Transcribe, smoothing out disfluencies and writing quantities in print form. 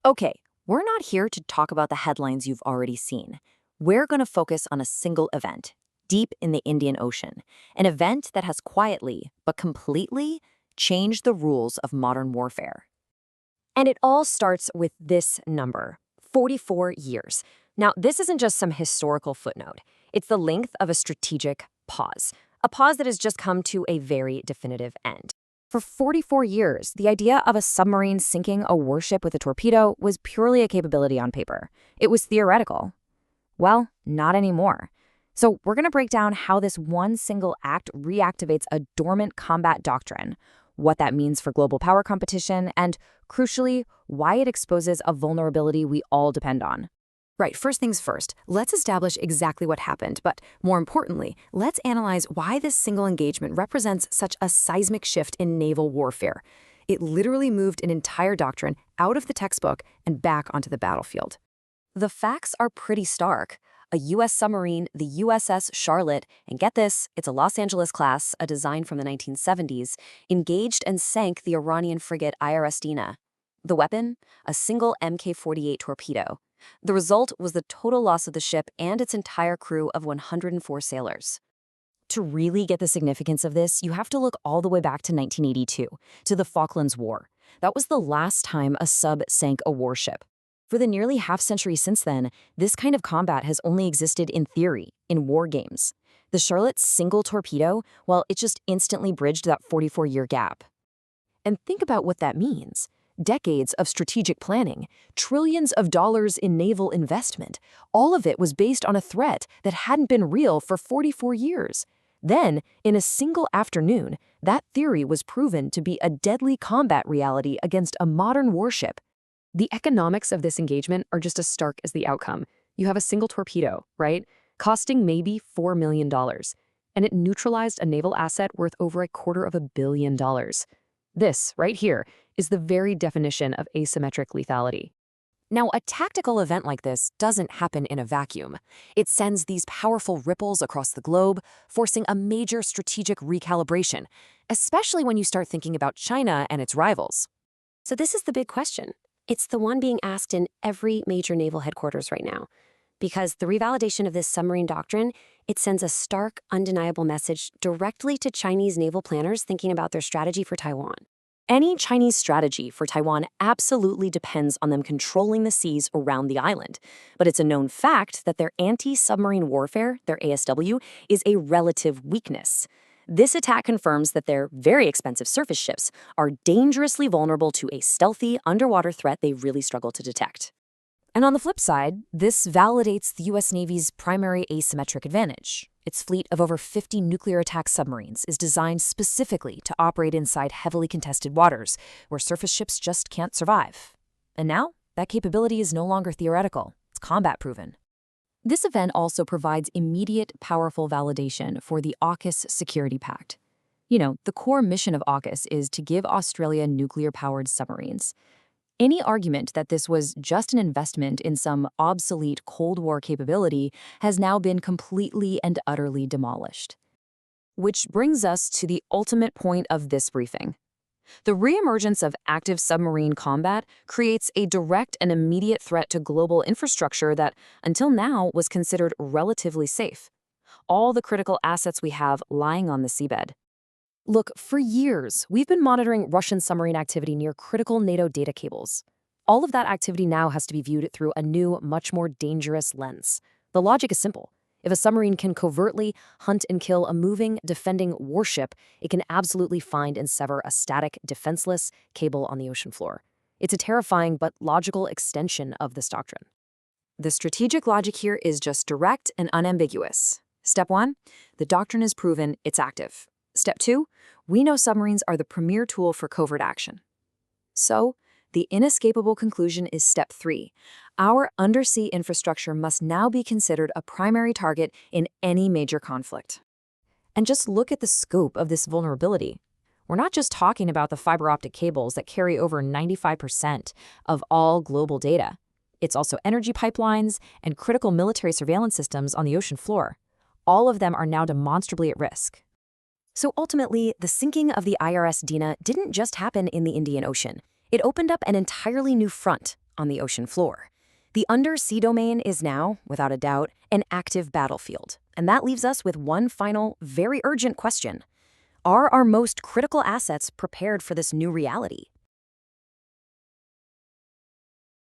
Okay, we're not here to talk about the headlines you've already seen. We're going to focus on a single event, deep in the Indian Ocean, an event that has quietly, but completely, changed the rules of modern warfare. And it all starts with this number, 44 years. Now, this isn't just some historical footnote. It's the length of a strategic pause, a pause that has just come to a very definitive end. For 44 years, the idea of a submarine sinking a warship with a torpedo was purely a capability on paper. It was theoretical. Well, not anymore. So we're going to break down how this one single act reactivates a dormant combat doctrine, what that means for global power competition, and, crucially, why it exposes a vulnerability we all depend on. Right, first things first, let's establish exactly what happened, but more importantly, let's analyze why this single engagement represents such a seismic shift in naval warfare. It literally moved an entire doctrine out of the textbook and back onto the battlefield. The facts are pretty stark. A U.S. submarine, the USS Charlotte, and get this, it's a Los Angeles class, a design from the 1970s, engaged and sank the Iranian frigate IRIS Sahand. The weapon? A single Mk-48 torpedo. The result was the total loss of the ship and its entire crew of 104 sailors. To really get the significance of this, you have to look all the way back to 1982, to the Falklands War. That was the last time a sub sank a warship. For the nearly half-century since then, this kind of combat has only existed in theory, in war games. The Charlotte's single torpedo, well, it just instantly bridged that 44-year gap. And think about what that means. Decades of strategic planning, trillions of dollars in naval investment, all of it was based on a threat that hadn't been real for 44 years. Then, in a single afternoon, that theory was proven to be a deadly combat reality against a modern warship. The economics of this engagement are just as stark as the outcome. You have a single torpedo, right? Costing maybe $4 million. And it neutralized a naval asset worth over $250 million. This, right here, is the very definition of asymmetric lethality. Now, a tactical event like this doesn't happen in a vacuum. It sends these powerful ripples across the globe, forcing a major strategic recalibration, especially when you start thinking about China and its rivals. So this is the big question. It's the one being asked in every major naval headquarters right now. Because the revalidation of this submarine doctrine, it sends a stark, undeniable message directly to Chinese naval planners thinking about their strategy for Taiwan. Any Chinese strategy for Taiwan absolutely depends on them controlling the seas around the island. But it's a known fact that their anti-submarine warfare, their ASW, is a relative weakness. This attack confirms that their very expensive surface ships are dangerously vulnerable to a stealthy underwater threat they really struggle to detect. And on the flip side, this validates the U.S. Navy's primary asymmetric advantage. Its fleet of over 50 nuclear attack submarines is designed specifically to operate inside heavily contested waters, where surface ships just can't survive. And now, that capability is no longer theoretical. It's combat-proven. This event also provides immediate, powerful validation for the AUKUS Security Pact. You know, the core mission of AUKUS is to give Australia nuclear-powered submarines. Any argument that this was just an investment in some obsolete Cold War capability has now been completely and utterly demolished. Which brings us to the ultimate point of this briefing. The reemergence of active submarine combat creates a direct and immediate threat to global infrastructure that, until now, was considered relatively safe. All the critical assets we have lying on the seabed. Look, for years, we've been monitoring Russian submarine activity near critical NATO data cables. All of that activity now has to be viewed through a new, much more dangerous lens. The logic is simple. If a submarine can covertly hunt and kill a moving, defending warship, it can absolutely find and sever a static, defenseless cable on the ocean floor. It's a terrifying but logical extension of this doctrine. The strategic logic here is just direct and unambiguous. Step 1, the doctrine is proven, it's active. Step 2, we know submarines are the premier tool for covert action. So, the inescapable conclusion is step 3. Our undersea infrastructure must now be considered a primary target in any major conflict. And just look at the scope of this vulnerability. We're not just talking about the fiber optic cables that carry over 95% of all global data. It's also energy pipelines and critical military surveillance systems on the ocean floor. All of them are now demonstrably at risk. So ultimately, the sinking of the IRIS Sahand didn't just happen in the Indian Ocean. It opened up an entirely new front, on the ocean floor. The undersea domain is now, without a doubt, an active battlefield. And that leaves us with one final, very urgent question. Are our most critical assets prepared for this new reality?